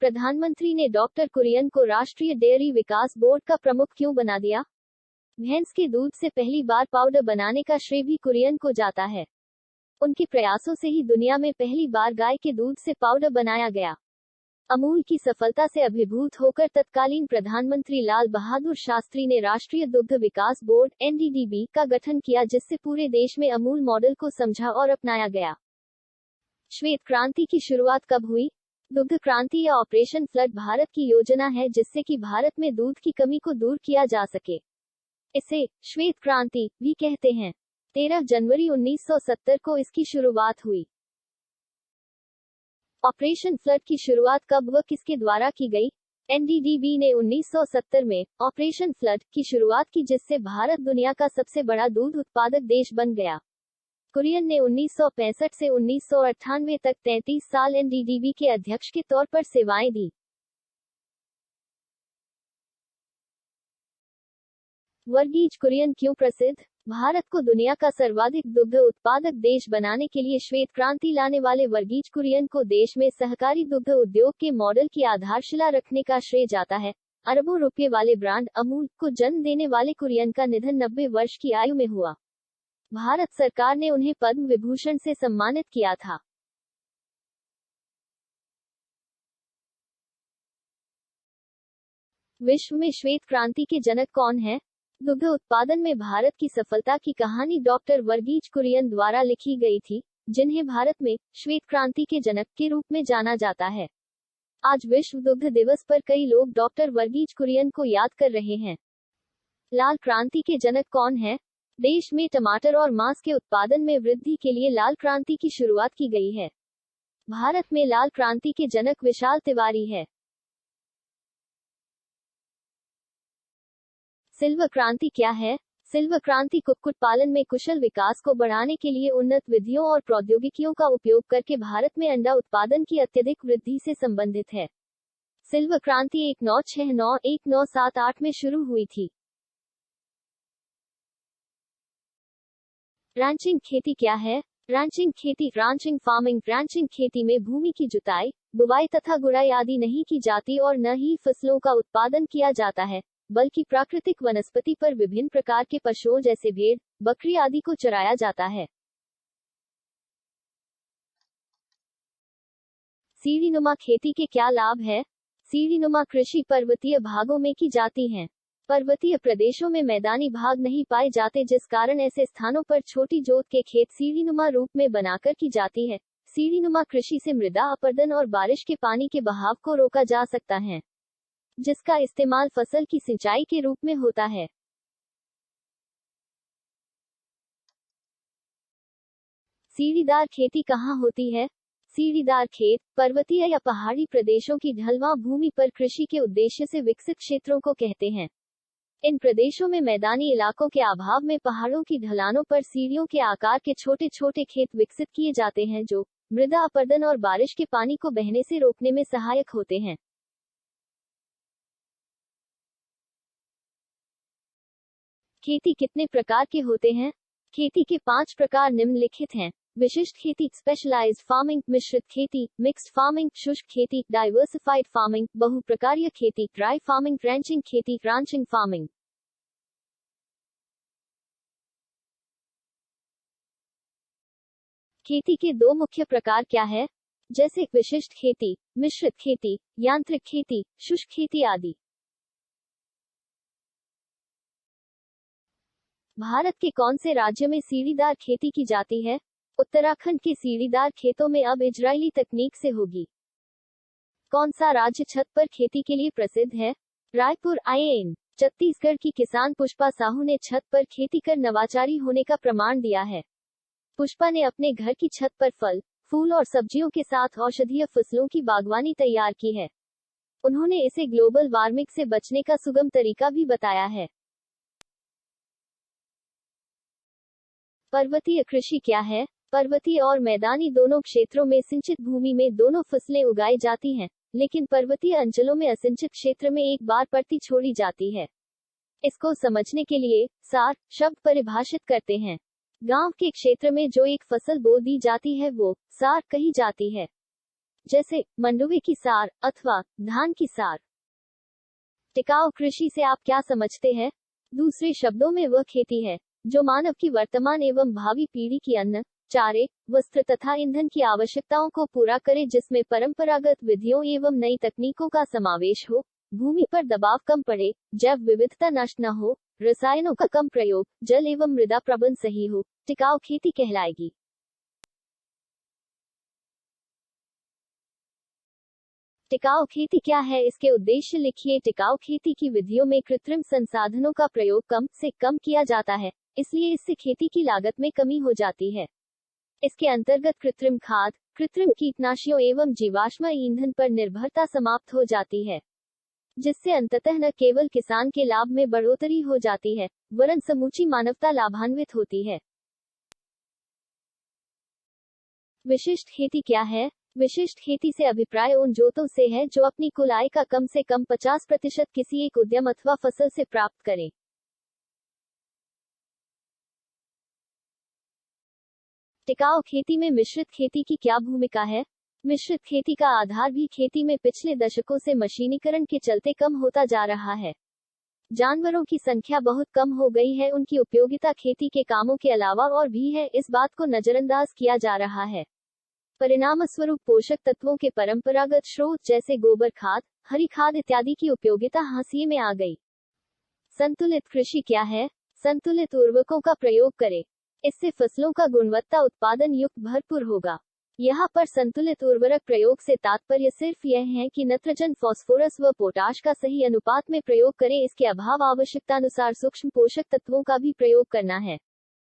प्रधानमंत्री ने डॉक्टर कुरियन को राष्ट्रीय डेयरी विकास बोर्ड का प्रमुख क्यों बना दिया? भैंस के दूध से पहली बार पाउडर बनाने का श्रेय भी कुरियन को जाता है। उनके प्रयासों से ही दुनिया में पहली बार गाय के दूध से पाउडर बनाया गया। अमूल की सफलता से अभिभूत होकर तत्कालीन प्रधानमंत्री लाल बहादुर शास्त्री ने राष्ट्रीय दुग्ध विकास बोर्ड (NDDB) का गठन किया, जिससे पूरे देश में अमूल मॉडल को समझा और अपनाया गया। श्वेत क्रांति की शुरुआत कब हुई? दुग्ध क्रांति या ऑपरेशन फ्लड भारत की योजना है जिससे कि भारत में दूध की कमी को दूर किया जा सके। इसे श्वेत क्रांति भी कहते हैं। 13 जनवरी 1970 को इसकी शुरुआत हुई। ऑपरेशन फ्लड की शुरुआत कब व किसके द्वारा की गई? NDDB ने 1970 में ऑपरेशन फ्लड की शुरुआत की, जिससे भारत दुनिया का सबसे बड़ा दूध उत्पादक देश बन गया। कुरियन ने 1965 से 1998 तक 33 साल NDDB के अध्यक्ष के तौर पर सेवाएं दी। वर्गीज कुरियन क्यों प्रसिद्ध? भारत को दुनिया का सर्वाधिक दुग्ध उत्पादक देश बनाने के लिए श्वेत क्रांति लाने वाले वर्गीज कुरियन को देश में सहकारी दुग्ध उद्योग के मॉडल की आधारशिला रखने का श्रेय जाता है। अरबों रुपये वाले ब्रांड अमूल को जन्म देने वाले कुरियन का निधन 90 वर्ष की आयु में हुआ। भारत सरकार ने उन्हें पद्म विभूषण से सम्मानित किया था। विश्व में श्वेत क्रांति के जनक कौन है? दुग्ध उत्पादन में भारत की सफलता की कहानी डॉक्टर वर्गीज कुरियन द्वारा लिखी गई थी, जिन्हें भारत में श्वेत क्रांति के जनक के रूप में जाना जाता है। आज विश्व दुग्ध दिवस पर कई लोग डॉक्टर वर्गीज कुरियन को याद कर रहे हैं। लाल क्रांति के जनक कौन है? देश में टमाटर और मांस के उत्पादन में वृद्धि के लिए लाल क्रांति की शुरुआत की गई है। भारत में लाल क्रांति के जनक विशाल तिवारी है। सिल्वर क्रांति क्या है? सिल्वर क्रांति कुक्कुट पालन में कुशल विकास को बढ़ाने के लिए उन्नत विधियों और प्रौद्योगिकियों का उपयोग करके भारत में अंडा उत्पादन की अत्यधिक वृद्धि से संबंधित है। सिल्वर क्रांति 1969-1978 में शुरू हुई थी। रैंचिंग खेती क्या है? रैंचिंग खेती रांचिंग फार्मिंग रैंचिंग खेती में भूमि की जुताई, बुवाई तथा गुड़ाई आदि नहीं की जाती और न ही फसलों का उत्पादन किया जाता है, बल्कि प्राकृतिक वनस्पति पर विभिन्न प्रकार के पशुओं जैसे भेड़, बकरी आदि को चराया जाता है। सीढ़ीनुमा खेती के क्या लाभ है? सीढ़ीनुमा कृषि पर्वतीय भागों में की जाती है। पर्वतीय प्रदेशों में मैदानी भाग नहीं पाए जाते, जिस कारण ऐसे स्थानों पर छोटी जोत के खेत सीढ़ीनुमा रूप में बनाकर की जाती है। सीढ़ीनुमा कृषि से मृदा अपरदन और बारिश के पानी के बहाव को रोका जा सकता है, जिसका इस्तेमाल फसल की सिंचाई के रूप में होता है। सीढ़ीदार खेती कहाँ होती है? सीढ़ीदार खेत पर्वतीय या पहाड़ी प्रदेशों की ढलवां भूमि पर कृषि के उद्देश्य से विकसित क्षेत्रों को कहते हैं। इन प्रदेशों में मैदानी इलाकों के अभाव में पहाड़ों की ढलानों पर सीढ़ियों के आकार के छोटे छोटे खेत विकसित किए जाते हैं, जो मृदा अपरदन और बारिश के पानी को बहने से रोकने में सहायक होते हैं। खेती कितने प्रकार के होते हैं? खेती के 5 प्रकार निम्नलिखित हैं। विशिष्ट खेती, स्पेशलाइज्ड फार्मिंग, मिश्रित खेती, मिक्स्ड फार्मिंग, शुष्क खेती, डाइवर्सिफाइड फार्मिंग, बहुप्रकारीय खेती, ड्राई फार्मिंग, रैंचिंग खेती, रांचिंग फार्मिंग। खेती के 2 मुख्य प्रकार क्या है? जैसे विशिष्ट खेती, मिश्रित खेती, यांत्रिक खेती, शुष्क खेती आदि। भारत के कौन से राज्य में सीढ़ीदार खेती की जाती है? उत्तराखंड के सीढ़ीदार खेतों में अब इजरायली तकनीक से होगी। कौन सा राज्य छत पर खेती के लिए प्रसिद्ध है? रायपुर IAN। छत्तीसगढ़ की किसान पुष्पा साहू ने छत पर खेती कर नवाचारी होने का प्रमाण दिया है। पुष्पा ने अपने घर की छत पर फल, फूल और सब्जियों के साथ औषधीय फसलों की बागवानी तैयार की है। उन्होंने इसे ग्लोबल वार्मिंग से बचने का सुगम तरीका भी बताया है। पर्वतीय कृषि क्या है? पर्वतीय और मैदानी दोनों क्षेत्रों में सिंचित भूमि में दोनों फसलें उगाई जाती हैं, लेकिन पर्वतीय अंचलों में असिंचित क्षेत्र में एक बार परती छोड़ी जाती है। इसको समझने के लिए सार शब्द परिभाषित करते हैं। गांव के क्षेत्र में जो एक फसल बो दी जाती है वो सार कही जाती है। जैसे मंडुवे की सार अथवा धान की सार। टिकाऊ कृषि से आप क्या समझते हैं? दूसरे शब्दों में वह खेती है जो मानव की वर्तमान एवं भावी पीढ़ी की अन्न, चारे, वस्त्र तथा ईंधन की आवश्यकताओं को पूरा करे, जिसमें परंपरागत विधियों एवं नई तकनीकों का समावेश हो, भूमि पर दबाव कम पड़े, जैव विविधता नष्ट न हो, रसायनों का कम प्रयोग, जल एवं मृदा प्रबंधन सही हो, टिकाऊ खेती कहलाएगी। टिकाऊ खेती क्या है, इसके उद्देश्य लिखिए। टिकाऊ खेती की विधियों में कृत्रिम संसाधनों का प्रयोग कम से कम किया जाता है, इसलिए इससे खेती की लागत में कमी हो जाती है। इसके अंतर्गत कृत्रिम खाद, कृत्रिम कीटनाशियों एवं जीवाश्म ईंधन पर निर्भरता समाप्त हो जाती है, जिससे अंततः न केवल किसान के लाभ में बढ़ोतरी हो जाती है, वरन समूची मानवता लाभान्वित होती है। विशिष्ट खेती क्या है? विशिष्ट खेती से अभिप्राय उन जोतों से है जो अपनी कुल आय का कम से कम 50% किसी एक उद्यम अथवा फसल से प्राप्त करें। टिकाऊ खेती में मिश्रित खेती की क्या भूमिका है? मिश्रित खेती का आधार भी खेती में पिछले दशकों से मशीनीकरण के चलते कम होता जा रहा है। जानवरों की संख्या बहुत कम हो गई है, उनकी उपयोगिता खेती के कामों के अलावा और भी है, इस बात को नजरअंदाज किया जा रहा है। परिणामस्वरूप पोषक तत्वों के परंपरागत स्रोत जैसे गोबर खाद, हरी खाद इत्यादि की उपयोगिता हाशिए में आ गई। संतुलित कृषि क्या है? संतुलित उर्वरकों का प्रयोग करें, इससे फसलों का गुणवत्ता उत्पादन युक्त भरपूर होगा। यहाँ पर संतुलित उर्वरक प्रयोग से तात्पर्य सिर्फ यह है कि नाइट्रोजन, फास्फोरस व पोटाश का सही अनुपात में प्रयोग करें, इसके अभाव आवश्यकतानुसार सूक्ष्म पोषक तत्वों का भी प्रयोग करना है।